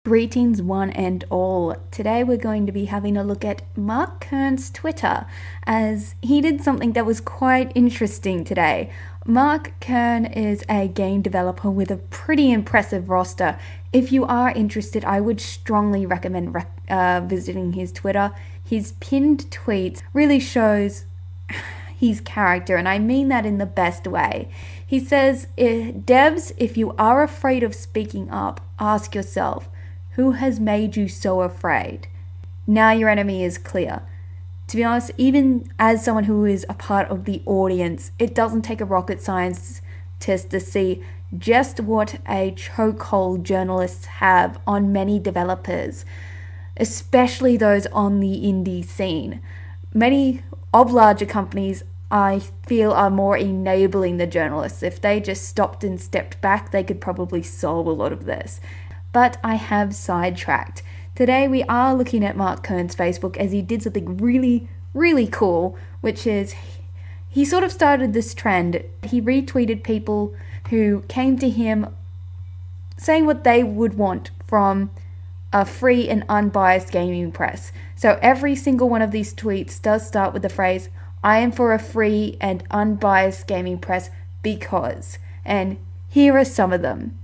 Greetings one and all. Today we're going to be having a look at Mark Kern's Twitter, as he did something that was quite interesting today. Mark Kern is a game developer with a pretty impressive roster. If you are interested, I would strongly recommend visiting his Twitter. His pinned tweets really shows his character, and I mean that in the best way. He says, devs, if you are afraid of speaking up, ask yourself, who has made you so afraid? Now your enemy is clear. To be honest, even as someone who is a part of the audience, it doesn't take a rocket scientist to see just what a chokehold journalists have on many developers, especially those on the indie scene. Many of larger companies, I feel, are more enabling the journalists. If they just stopped and stepped back, they could probably solve a lot of this. But I have sidetracked. Today we are looking at Mark Kern's Facebook, as he did something really, really cool, which is he sort of started this trend. He retweeted people who came to him saying what they would want from a free and unbiased gaming press. So every single one of these tweets does start with the phrase, I am for a free and unbiased gaming press because. And here are some of them.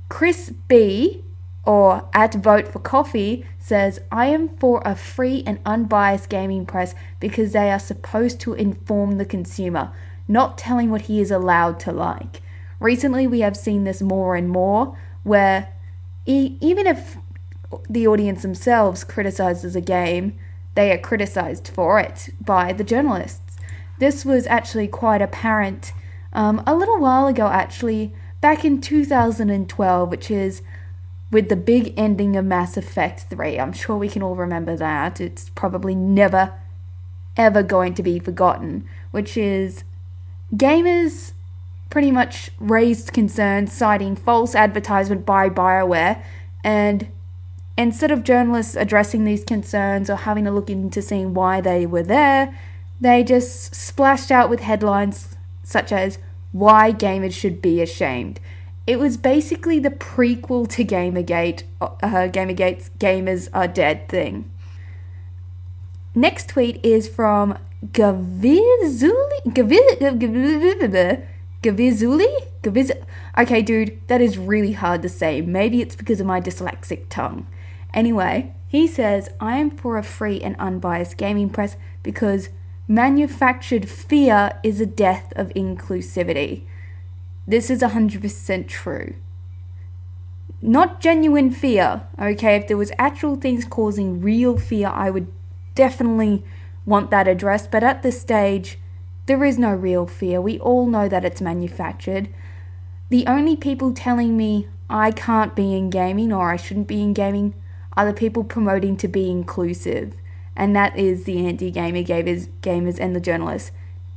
Chris B, or at Vote for Coffee, says, I am for a free and unbiased gaming press because they are supposed to inform the consumer, not telling what he is allowed to like. Recently, we have seen this more and more, where even if the audience themselves criticizes a game, they are criticized for it by the journalists. This was actually quite apparent a little while ago, actually, back in 2012, which is with the big ending of Mass Effect 3. I'm sure we can all remember that. It's probably never, ever going to be forgotten, which is gamers pretty much raised concerns citing false advertisement by BioWare, and instead of journalists addressing these concerns or having a look into seeing why they were there, they just splashed out with headlines such as, why gamers should be ashamed. It was basically the prequel to Gamergate, Gamergate's Gamers Are Dead thing. Next tweet is from Gavizuli? Okay, dude, that is really hard to say. Maybe it's because of my dyslexic tongue. Anyway, he says, I am for a free and unbiased gaming press because manufactured fear is a death of inclusivity. This is 100% true. Not genuine fear, okay? If there was actual things causing real fear, I would definitely want that addressed. But at this stage, there is no real fear. We all know that it's manufactured. The only people telling me I can't be in gaming or I shouldn't be in gaming are the people promoting to be inclusive. And that is the anti-gamer gamers and the journalists.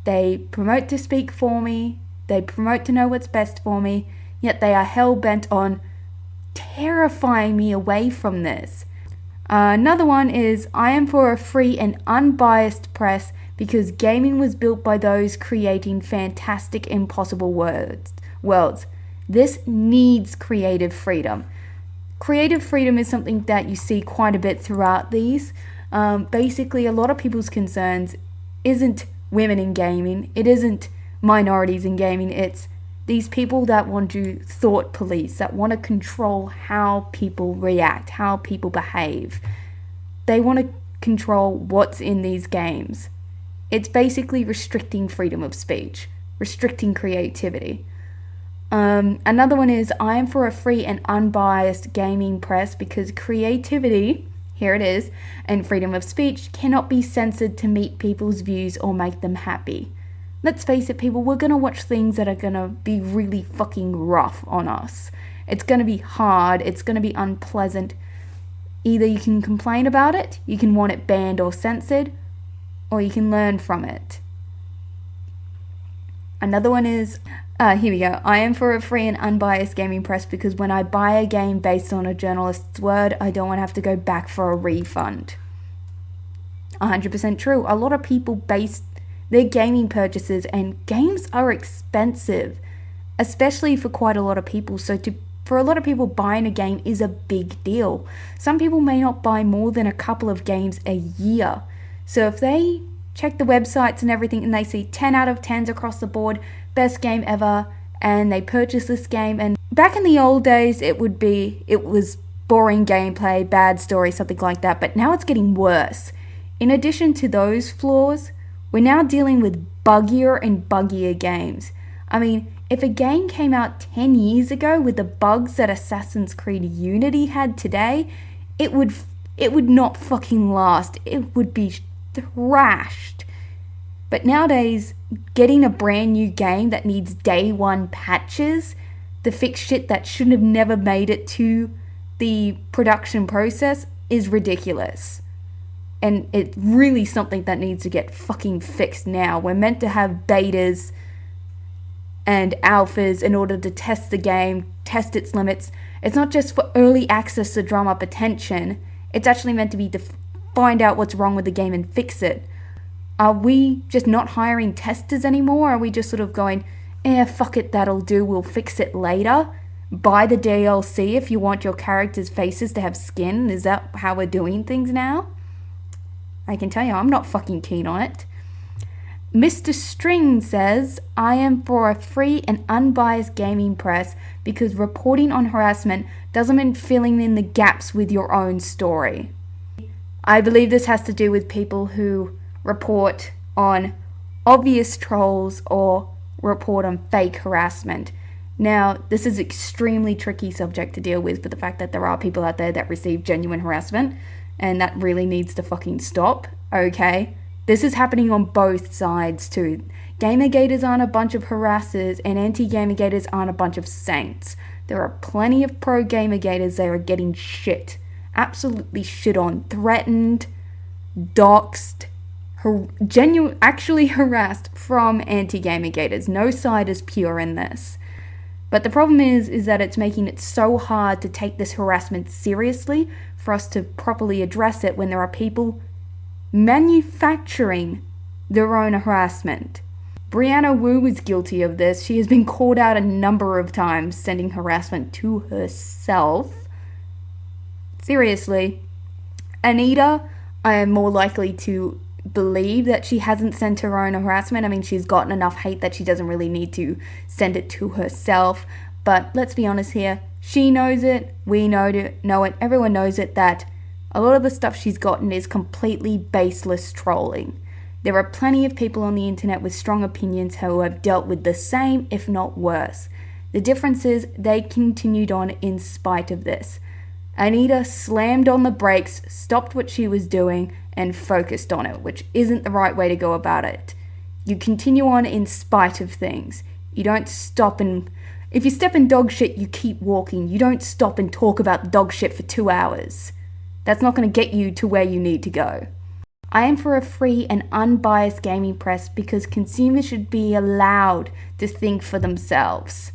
They promote to speak for me. They promote to know what's best for me, yet they are hell-bent on terrifying me away from this. Another one is, I am for a free and unbiased press because gaming was built by those creating fantastic, impossible worlds. This needs creative freedom. Creative freedom is something that you see quite a bit throughout these. Basically, a lot of people's concerns isn't women in gaming, it isn't minorities in gaming, it's these people that want to thought police, that want to control how people react, how people behave. They want to control what's in these games. It's basically restricting freedom of speech, restricting creativity. Another one is, I am for a free and unbiased gaming press because creativity, here it is, and freedom of speech cannot be censored to meet people's views or make them happy. Let's face it, people, we're going to watch things that are going to be really fucking rough on us. It's going to be hard, it's going to be unpleasant. Either you can complain about it, you can want it banned or censored, or you can learn from it. Another one is, here we go. I am for a free and unbiased gaming press because when I buy a game based on a journalist's word, I don't want to have to go back for a refund. 100% true. A lot of people base their gaming purchases, and games are expensive, especially for quite a lot of people. So to for a lot of people, buying a game is a big deal. Some people may not buy more than a couple of games a year. So if they check the websites and everything and they see 10 out of 10s across the board, best game ever, and they purchase this game, and back in the old days it was boring gameplay, bad story, something like that, but now it's getting worse. In addition to those flaws, we're now dealing with buggier and buggier games. I mean, if a game came out 10 years ago with the bugs that Assassin's Creed Unity had today, it would not fucking last. It would be thrashed. But nowadays, getting a brand new game that needs day one patches to fix shit that shouldn't have never made it to the production process is ridiculous. And it's really something that needs to get fucking fixed now. We're meant to have betas and alphas in order to test the game, test its limits. It's not just for early access to drum up attention. It's actually meant to be to find out what's wrong with the game and fix it. Are we just not hiring testers anymore? Are we just sort of going, fuck it, that'll do, we'll fix it later? Buy the DLC if you want your characters' faces to have skin. Is that how we're doing things now? I can tell you, I'm not fucking keen on it. Mr. String says, I am for a free and unbiased gaming press because reporting on harassment doesn't mean filling in the gaps with your own story. I believe this has to do with people who report on obvious trolls or report on fake harassment. Now, this is an extremely tricky subject to deal with for the fact that there are people out there that receive genuine harassment, and that really needs to fucking stop, okay? This is happening on both sides too. Gamergaters aren't a bunch of harassers, and anti-Gamergaters aren't a bunch of saints. There are plenty of pro-Gamergaters that are getting absolutely shit on, threatened, doxed, actually harassed from anti-Gamergaters. No side is pure in this. But the problem is that it's making it so hard to take this harassment seriously for us to properly address it when there are people manufacturing their own harassment. Brianna Wu is guilty of this. She has been called out a number of times, sending harassment to herself. Seriously. Anita, I am more likely to believe that she hasn't sent her own harassment. I mean, she's gotten enough hate that she doesn't really need to send it to herself. But let's be honest here. She knows it. We know it. Everyone knows it, that a lot of the stuff she's gotten is completely baseless trolling. There are plenty of people on the internet with strong opinions who have dealt with the same, if not worse. The difference is they continued on in spite of this. Anita slammed on the brakes, stopped what she was doing, and focused on it, which isn't the right way to go about it. You continue on in spite of things. You don't stop and... If you step in dog shit, you keep walking. You don't stop and talk about dog shit for 2 hours. That's not going to get you to where you need to go. I am for a free and unbiased gaming press because consumers should be allowed to think for themselves.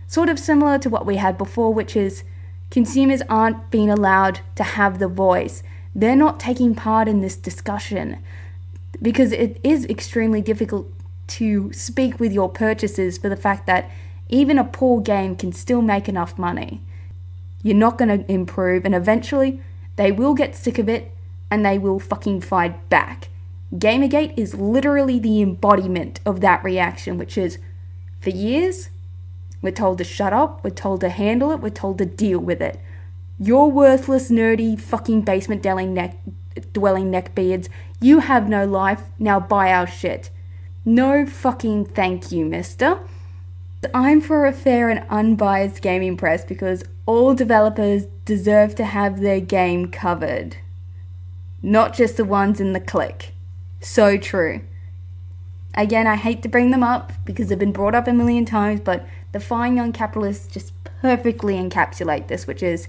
Sort of similar to what we had before, which is consumers aren't being allowed to have the voice. They're not taking part in this discussion because it is extremely difficult to speak with your purchases for the fact that even a poor game can still make enough money. You're not going to improve, and eventually they will get sick of it and they will fucking fight back. Gamergate is literally the embodiment of that reaction, which is, for years, we're told to shut up, we're told to handle it, we're told to deal with it. You're worthless, nerdy, fucking basement-dwelling neckbeards. You have no life, now buy our shit. No fucking thank you, mister. I'm for a fair and unbiased gaming press because all developers deserve to have their game covered. Not just the ones in the clique. So true. Again, I hate to bring them up because they've been brought up a million times, but the fine young capitalists just perfectly encapsulate this, which is,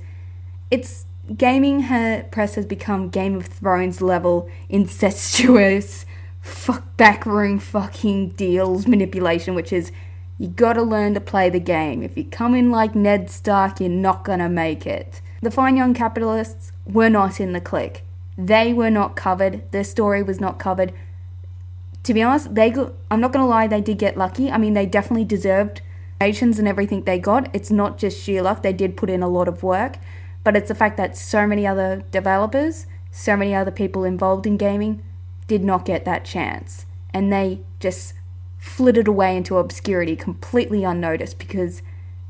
it's gaming press has become Game of Thrones level incestuous backroom fucking deals manipulation, which is, you gotta learn to play the game. If you come in like Ned Stark, you're not gonna make it. The fine young capitalists were not in the clique. They were not covered. Their story was not covered. To be honest, I'm not gonna lie, they did get lucky. I mean, they definitely deserved Nations and everything they got, it's not just sheer luck. They did put in a lot of work, but it's the fact that so many other developers, so many other people involved in gaming did not get that chance, and they just flitted away into obscurity completely unnoticed because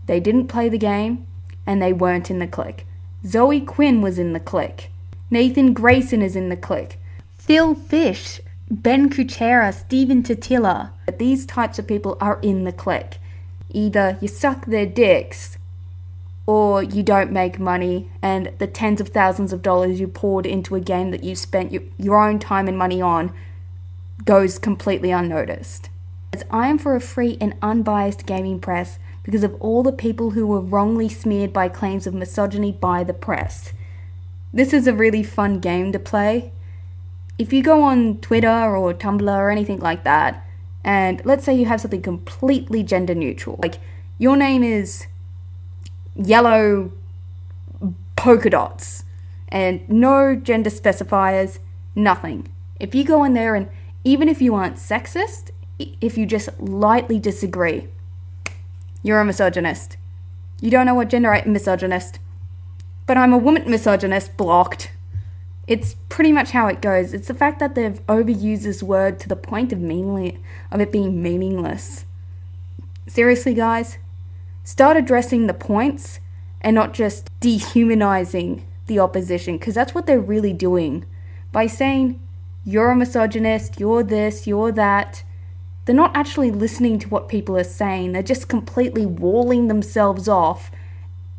they didn't play the game and they weren't in the clique. Zoe Quinn was in the clique. Nathan Grayson is in the clique. Phil Fish, Ben Kuchera, Steven Totila. These types of people are in the clique. Either you suck their dicks or you don't make money, and the tens of thousands of dollars you poured into a game that you spent your own time and money on goes completely unnoticed. As I am for a free and unbiased gaming press because of all the people who were wrongly smeared by claims of misogyny by the press. This is a really fun game to play. If you go on Twitter or Tumblr or anything like that, and let's say you have something completely gender neutral, like your name is yellow polka dots and no gender specifiers, nothing. If you go in there and even if you aren't sexist, if you just lightly disagree, you're a misogynist. You don't know what gender I'm misogynist. But I'm a woman misogynist, blocked. It's pretty much how it goes. It's the fact that they've overused this word to the point of it being meaningless. Seriously, guys, start addressing the points and not just dehumanizing the opposition, because that's what they're really doing. By saying, you're a misogynist, you're this, you're that, they're not actually listening to what people are saying. They're just completely walling themselves off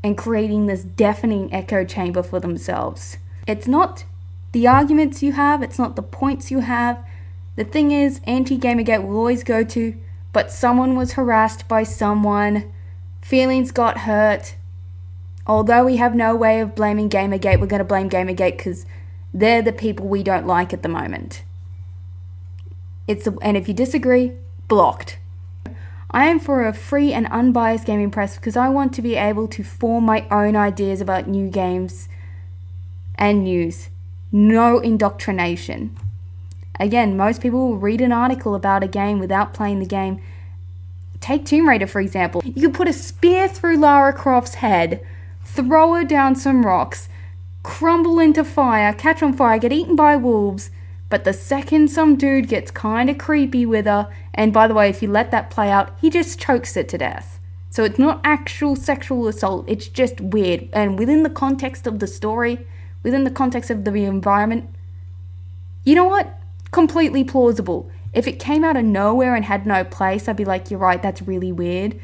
and creating this deafening echo chamber for themselves. It's not the arguments you have, it's not the points you have. The thing is, anti-Gamergate will always go to, but someone was harassed by someone, feelings got hurt. Although we have no way of blaming Gamergate, we're going to blame Gamergate because they're the people we don't like at the moment. And if you disagree, blocked. I am for a free and unbiased gaming press because I want to be able to form my own ideas about new games and news. No indoctrination. Again, most people will read an article about a game without playing the game. Take Tomb Raider, for example. You could put a spear through Lara Croft's head, throw her down some rocks, crumble into fire, catch on fire, get eaten by wolves, but the second some dude gets kinda creepy with her, and by the way, if you let that play out, he just chokes her to death. So it's not actual sexual assault, it's just weird. And within the context of the story, within the context of the environment, you know what? Completely plausible. If it came out of nowhere and had no place, I'd be like, you're right, that's really weird.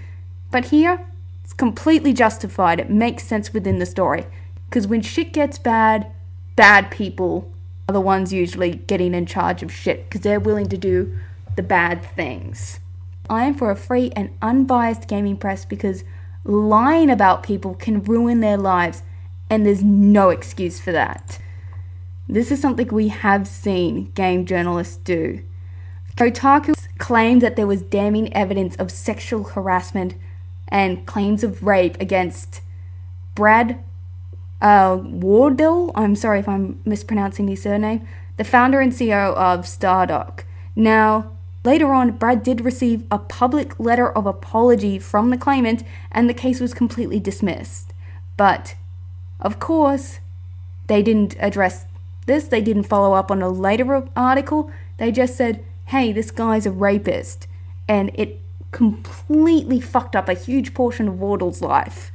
But here, it's completely justified. It makes sense within the story. Because when shit gets bad, bad people are the ones usually getting in charge of shit because they're willing to do the bad things. I am for a free and unbiased gaming press because lying about people can ruin their lives and there's no excuse for that. This is something we have seen game journalists do. Kotaku claimed that there was damning evidence of sexual harassment and claims of rape against Brad Wardell, I'm sorry if I'm mispronouncing his surname, the founder and CEO of Stardock. Now, later on, Brad did receive a public letter of apology from the claimant and the case was completely dismissed. But, of course, they didn't address this, they didn't follow up on a later article, they just said, hey, this guy's a rapist. And it completely fucked up a huge portion of Wardell's life.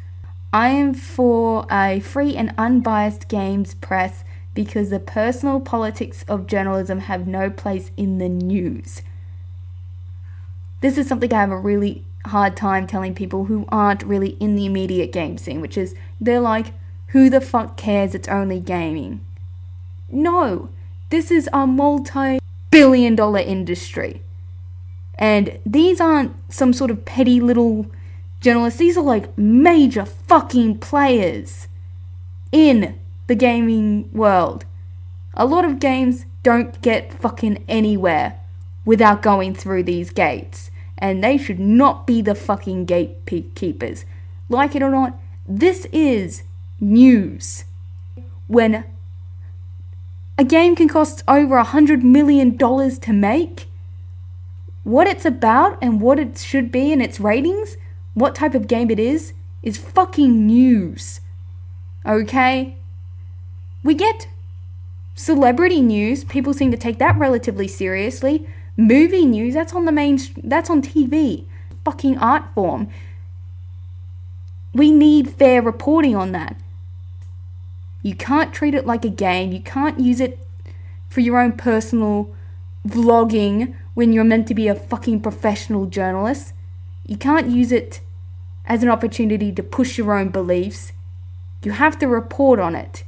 I am for a free and unbiased games press because the personal politics of journalism have no place in the news. This is something I have a really hard time telling people who aren't really in the immediate game scene, which is, they're like, who the fuck cares, it's only gaming. No, this is a multi-billion-dollar industry. And these aren't some sort of petty little journalists, these are like major fucking players in the gaming world. A lot of games don't get fucking anywhere without going through these gates, and they should not be the fucking gatekeepers. Like it or not, this is news. When a game can cost over $100 million to make, what it's about and what it should be in its ratings what type of game it is fucking news. Okay? We get celebrity news. People seem to take that relatively seriously. Movie news, that's on TV. Fucking art form. We need fair reporting on that. You can't treat it like a game. You can't use it for your own personal vlogging when you're meant to be a fucking professional journalist. You can't use it as an opportunity to push your own beliefs. You have to report on it.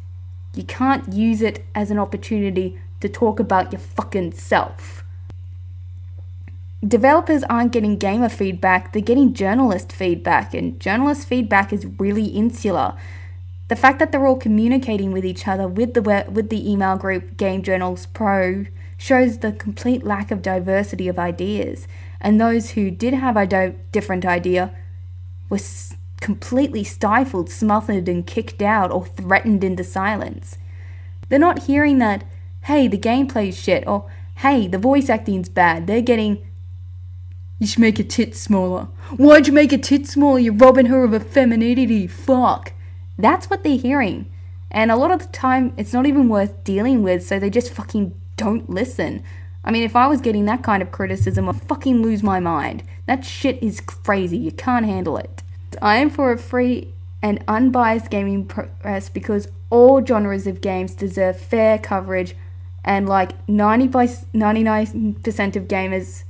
You can't use it as an opportunity to talk about your fucking self. Developers aren't getting gamer feedback, they're getting journalist feedback, and journalist feedback is really insular. The fact that they're all communicating with each other with the email group Game Journals Pro shows the complete lack of diversity of ideas, and those who did have a different idea were completely stifled, smothered, and kicked out or threatened into silence. They're not hearing that, hey, the gameplay's shit, or hey, the voice acting's bad. They're getting, you should make a tit smaller. Why'd you make a tit smaller? You're robbing her of her femininity. Fuck. That's what they're hearing. And a lot of the time, it's not even worth dealing with, so they just fucking don't listen. I mean, if I was getting that kind of criticism, I'd fucking lose my mind. That shit is crazy. You can't handle it. I am for a free and unbiased gaming press because all genres of games deserve fair coverage, and like 99% of gamers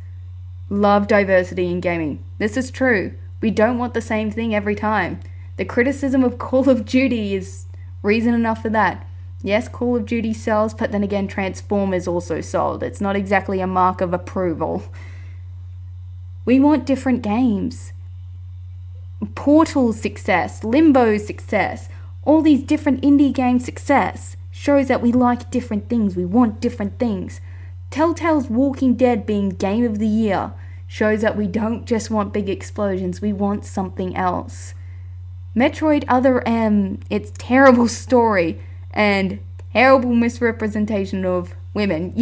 love diversity in gaming. This is true. We don't want the same thing every time. The criticism of Call of Duty is reason enough for that. Yes, Call of Duty sells, but then again, Transformers also sold. It's not exactly a mark of approval. We want different games. Portal's success, Limbo's success, all these different indie game success shows that we like different things. We want different things. Telltale's Walking Dead being Game of the Year shows that we don't just want big explosions, we want something else. Metroid Other M, its terrible story and terrible misrepresentation of women,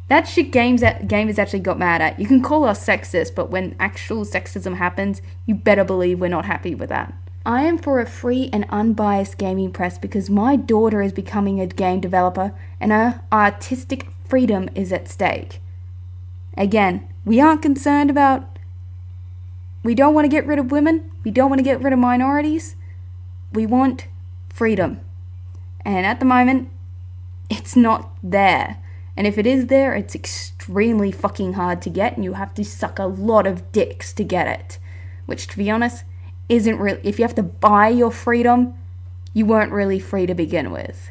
that shit gamers actually got mad at. You can call us sexist, but when actual sexism happens, you better believe we're not happy with that. I am for a free and unbiased gaming press because my daughter is becoming a game developer and her artistic freedom is at stake. Again, we aren't concerned about... We don't want to get rid of women. We don't want to get rid of minorities. We want freedom. And at the moment, it's not there. And if it is there, it's extremely fucking hard to get, and you have to suck a lot of dicks to get it. Which, to be honest, isn't really... If you have to buy your freedom, you weren't really free to begin with.